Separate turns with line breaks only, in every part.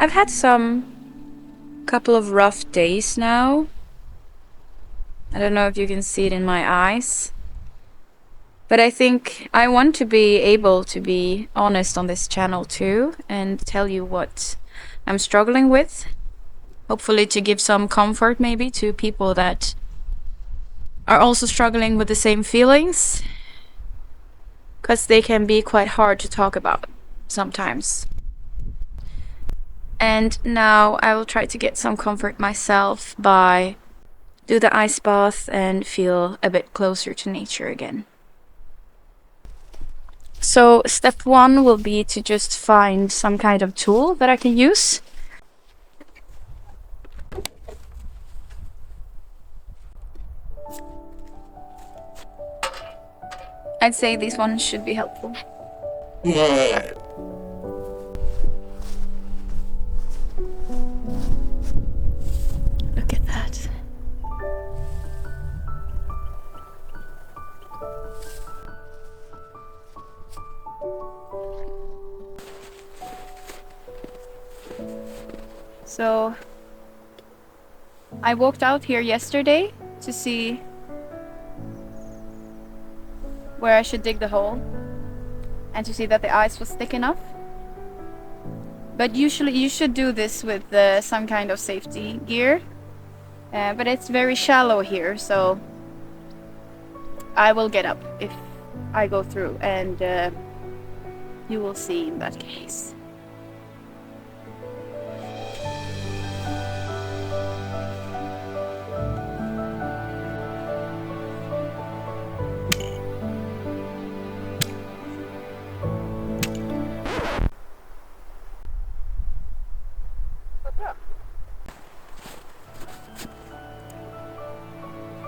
I've had some couple of rough days now. I don't know if you can see it in my eyes. But I think I want to be able to be honest on this channel too and tell you what I'm struggling with. Hopefully to give some comfort maybe to people that are also struggling with the same feelings. Because they can be quite hard to talk about sometimes. And now I will try to get some comfort myself by do the ice bath and feel a bit closer to nature again. So step one will be to just find some kind of tool that I can use. I'd say this one should be helpful. Look at that. So I walked out here yesterday to see where I should dig the hole and to see that the ice was thick enough. But usually you should do this with some kind of safety gear. But it's very shallow here, so I will get up if I go through, and you will see in that case.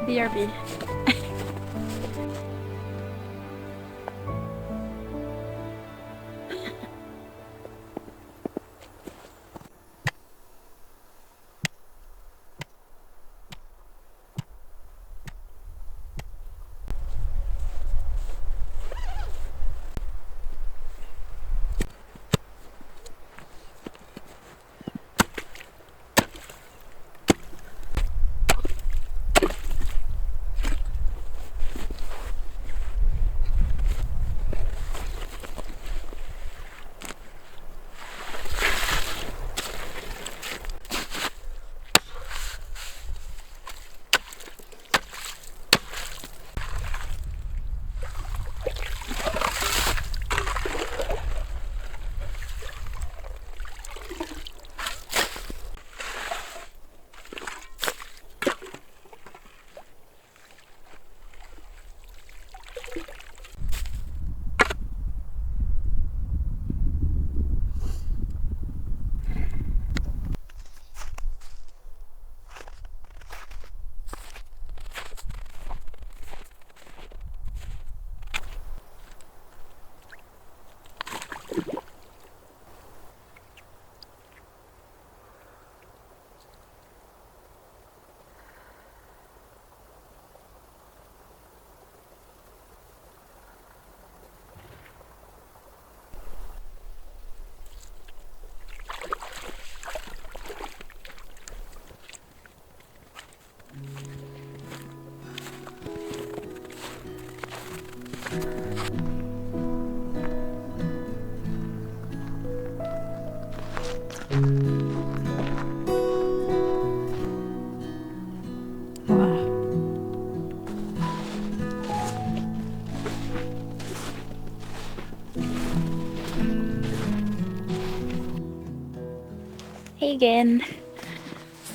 BRB. Hey again.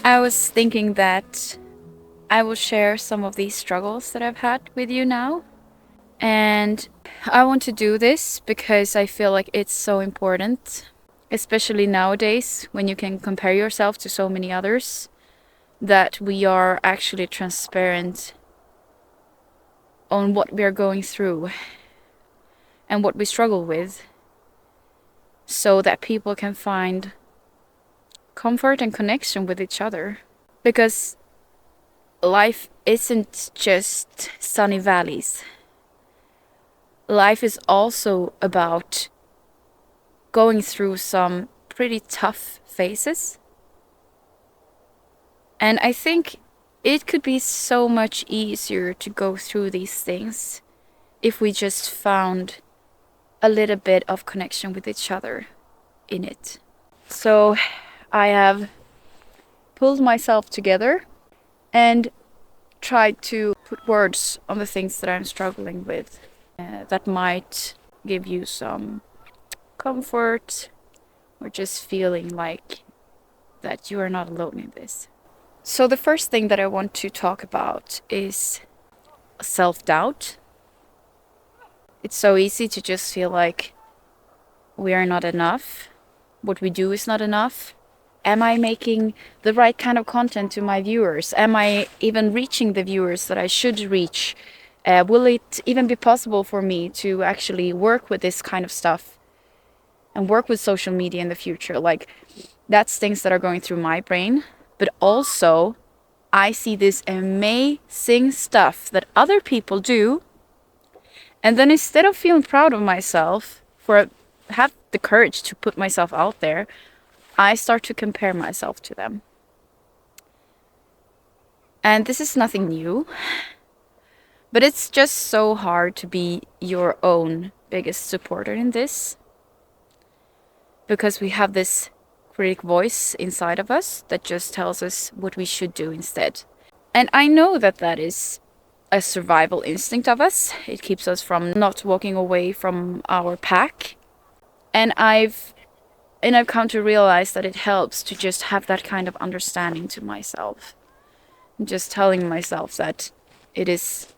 I was thinking that I will share some of these struggles that I've had with you now. And I want to do this because I feel like it's so important, especially nowadays when you can compare yourself to so many others, that we are actually transparent on what we are going through and what we struggle with, so that people can find comfort and connection with each other. Because life isn't just sunny valleys. Life is also about going through some pretty tough phases. And I think it could be so much easier to go through these things if we just found a little bit of connection with each other in it. So I have pulled myself together and tried to put words on the things that I'm struggling with that might give you some comfort or just feeling like that you are not alone in this. So the first thing that I want to talk about is self-doubt. It's so easy to just feel like we are not enough. What we do is not enough. Am I making the right kind of content to my viewers? Am I even reaching the viewers that I should reach? Will it even be possible for me to actually work with this kind of stuff and work with social media in the future? Like, that's things that are going through my brain. But also, I see this amazing stuff that other people do. And then instead of feeling proud of myself for have the courage to put myself out there, I start to compare myself to them. And this is nothing new, but it's just so hard to be your own biggest supporter in this, because we have this critic voice inside of us that just tells us what we should do instead. And I know that that is a survival instinct of us. It keeps us from not walking away from our pack. And I've come to realize that it helps to just have that kind of understanding to myself. Just telling myself that it is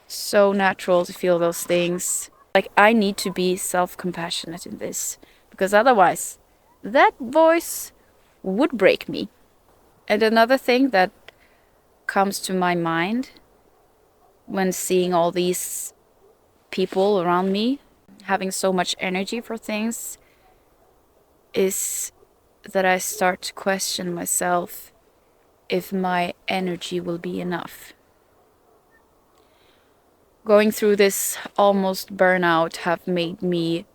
so natural to feel those things. Like, I need to be self-compassionate in this, because otherwise that voice would break me. And another thing that comes to my mind when seeing all these people around me having so much energy for things is that I start to question myself if my energy will be enough. Going through this almost burnout have made me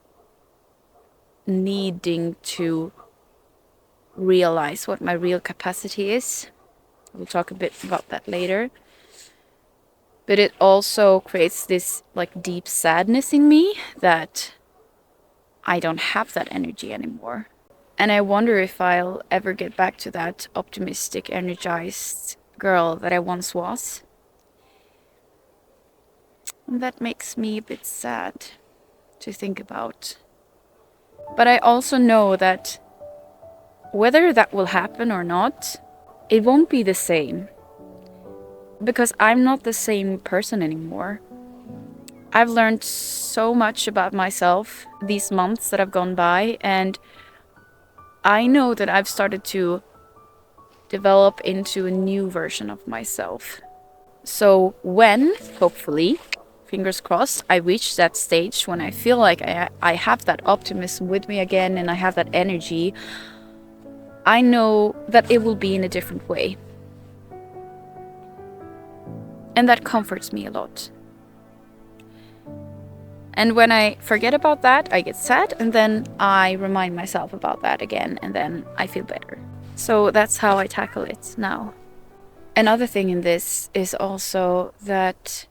needing to realize what my real capacity is. We'll talk a bit about that later. But it also creates this like deep sadness in me that I don't have that energy anymore. And I wonder if I'll ever get back to that optimistic, energized girl that I once was. And that makes me a bit sad to think about. But I also know that whether that will happen or not, it won't be the same. Because I'm not the same person anymore. I've learned so much about myself these months that have gone by, and I know that I've started to develop into a new version of myself. So when, hopefully, fingers crossed, I reach that stage when I feel like I have that optimism with me again and I have that energy, I know that it will be in a different way. And that comforts me a lot. And when I forget about that, I get sad, and then I remind myself about that again, and then I feel better. So that's how I tackle it now. Another thing in this is also that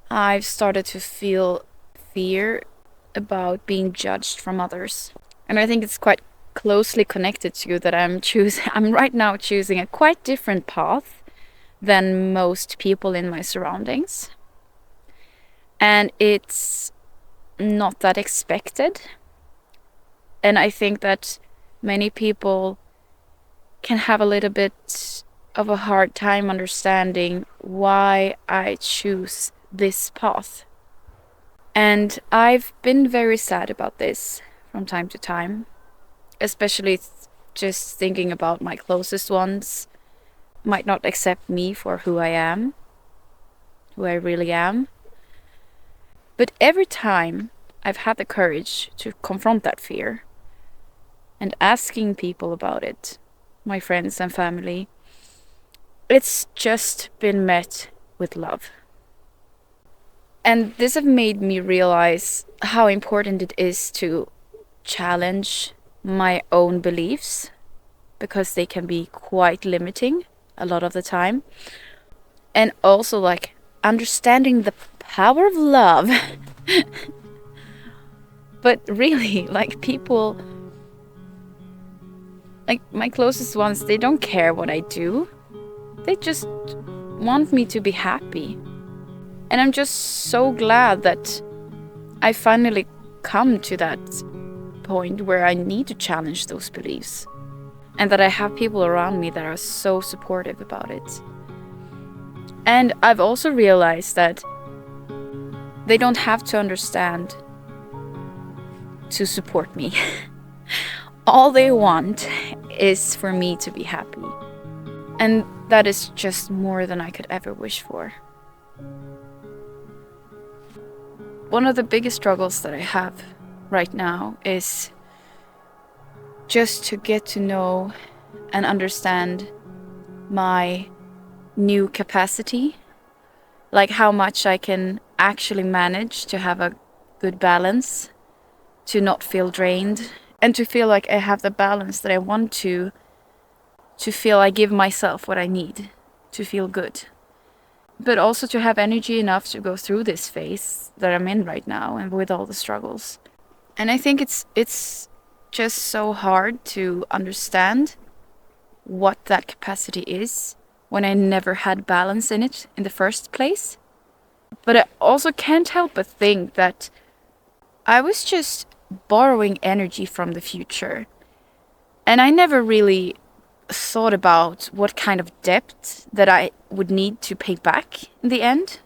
I've started to feel fear about being judged from others. And I think it's quite closely connected to that I'm right now choosing a quite different path than most people in my surroundings. And it's not that expected. And I think that many people can have a little bit of a hard time understanding why I choose this path. And I've been very sad about this from time to time, especially just thinking about my closest ones might not accept me for who I am, who I really am. But every time I've had the courage to confront that fear and asking people about it, my friends and family, it's just been met with love. And this has made me realize how important it is to challenge my own beliefs, because they can be quite limiting a lot of the time. And also like understanding the power of love. But really, like people, like my closest ones, they don't care what I do. They just want me to be happy. And I'm just so glad that I finally come to that point where I need to challenge those beliefs. And that I have people around me that are so supportive about it. And I've also realized that they don't have to understand to support me. All they want is for me to be happy. And that is just more than I could ever wish for. One of the biggest struggles that I have right now is just to get to know and understand my new capacity, like how much I can actually manage to have a good balance, to not feel drained, and to feel like I have the balance that I want to feel I give myself what I need to feel good. But also to have energy enough to go through this phase that I'm in right now and with all the struggles. And I think it's just so hard to understand what that capacity is when I never had balance in it in the first place. But I also can't help but think that I was just borrowing energy from the future. And I never really thought about what kind of debt that I would need to pay back in the end.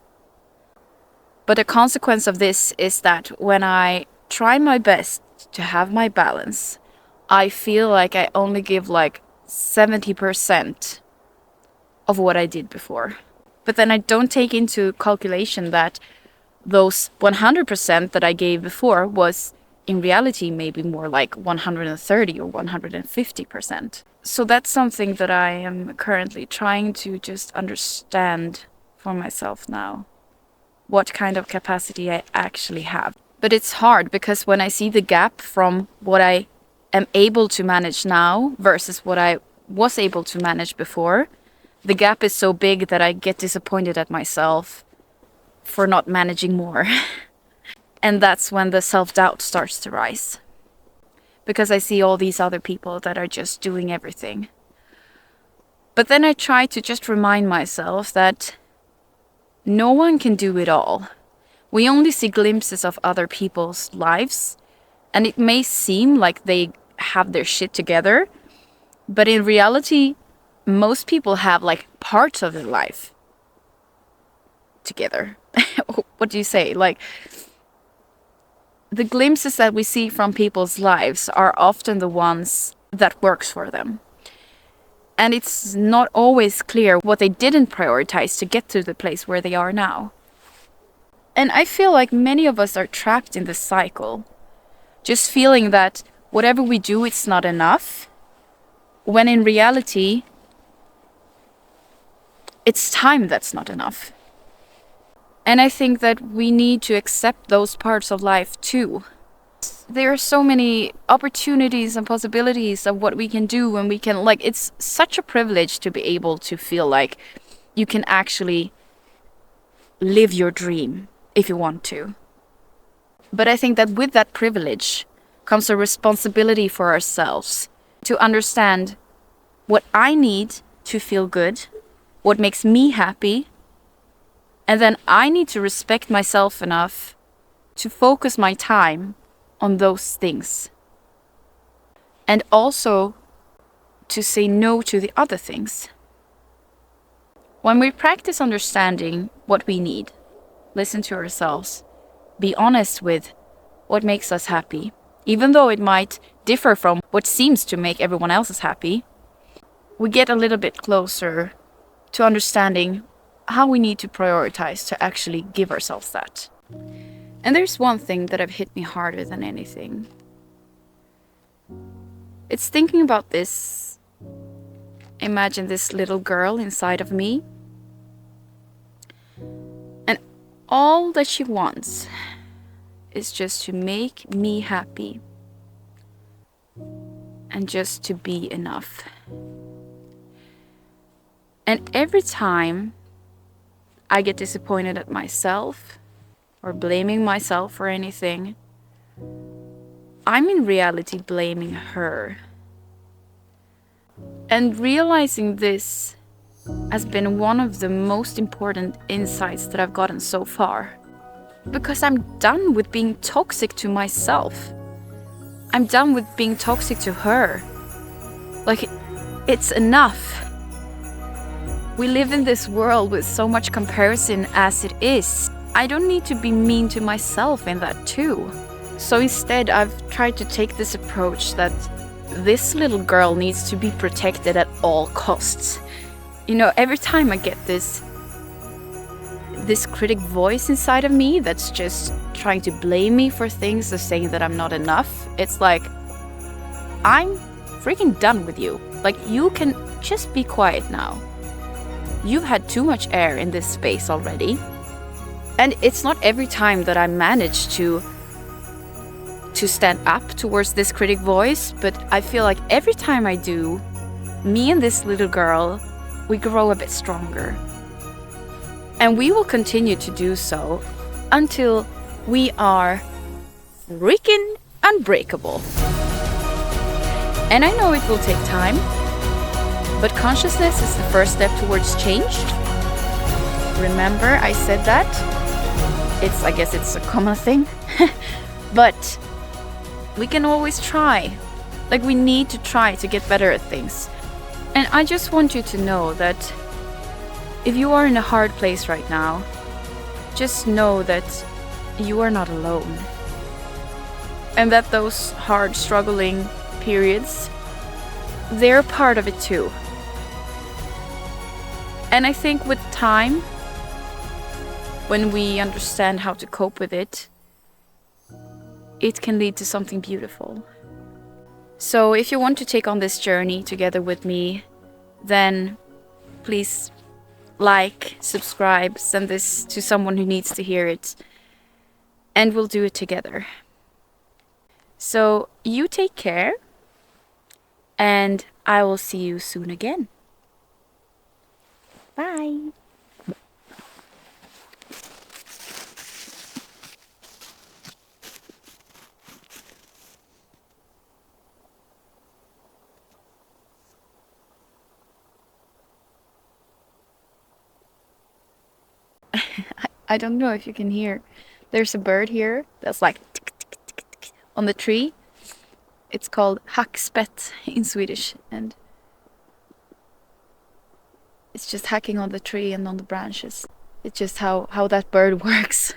But the consequence of this is that when I try my best to have my balance, I feel like I only give like 70% of what I did before. But then I don't take into calculation that those 100% that I gave before was in reality maybe more like 130 or 150%. So that's something that I am currently trying to just understand for myself now. What kind of capacity I actually have. But it's hard because when I see the gap from what I am able to manage now versus what I was able to manage before, the gap is so big that I get disappointed at myself for not managing more. And that's when the self-doubt starts to rise. Because I see all these other people that are just doing everything. But then I try to just remind myself that no one can do it all. We only see glimpses of other people's lives, and it may seem like they have their shit together, but in reality, most people have like parts of their life together. What do you say? Like, the glimpses that we see from people's lives are often the ones that works for them. And it's not always clear what they didn't prioritize to get to the place where they are now. And I feel like many of us are trapped in this cycle, just feeling that whatever we do, it's not enough, when in reality, it's time that's not enough. And I think that we need to accept those parts of life too. There are so many opportunities and possibilities of what we can do when we can, like, it's such a privilege to be able to feel like you can actually live your dream if you want to. But I think that with that privilege comes a responsibility for ourselves to understand what I need to feel good, what makes me happy, and then I need to respect myself enough to focus my time on those things. And also to say no to the other things. When we practice understanding what we need, listen to ourselves, be honest with what makes us happy, even though it might differ from what seems to make everyone else happy, we get a little bit closer to understanding how we need to prioritize to actually give ourselves that. And there's one thing that have hit me harder than anything. It's thinking about this. Imagine this little girl inside of me. And all that she wants is just to make me happy. and just to be enough. And every time I get disappointed at myself or blaming myself for anything, I'm in reality blaming her. And realizing this has been one of the most important insights that I've gotten so far. Because I'm done with being toxic to myself. I'm done with being toxic to her. Like, it's enough. We live in this world with so much comparison as it is. I don't need to be mean to myself in that too. So instead, I've tried to take this approach that this little girl needs to be protected at all costs. You know, every time I get this critic voice inside of me that's just trying to blame me for things or saying that I'm not enough, it's like, I'm freaking done with you. Like, you can just be quiet now. You've had too much air in this space already. And it's not every time that I manage to stand up towards this critic voice, but I feel like every time I do, me and this little girl, we grow a bit stronger. And we will continue to do so until we are freaking unbreakable. And I know it will take time, but consciousness is the first step towards change. Remember, I said that. I guess it's a common thing. But we can always try. Like, we need to try to get better at things. And I just want you to know that if you are in a hard place right now, just know that you are not alone. And that those hard, struggling periods, they're part of it too. And I think with time, when we understand how to cope with it, it can lead to something beautiful. So if you want to take on this journey together with me, then please like, subscribe, send this to someone who needs to hear it, and we'll do it together. So you take care, and I will see you soon again. Bye. I don't know if you can hear. There's a bird here that's like tick, tick, tick, tick, on the tree. It's called hackspett in Swedish, and it's just hacking on the tree and on the branches. It's just how that bird works.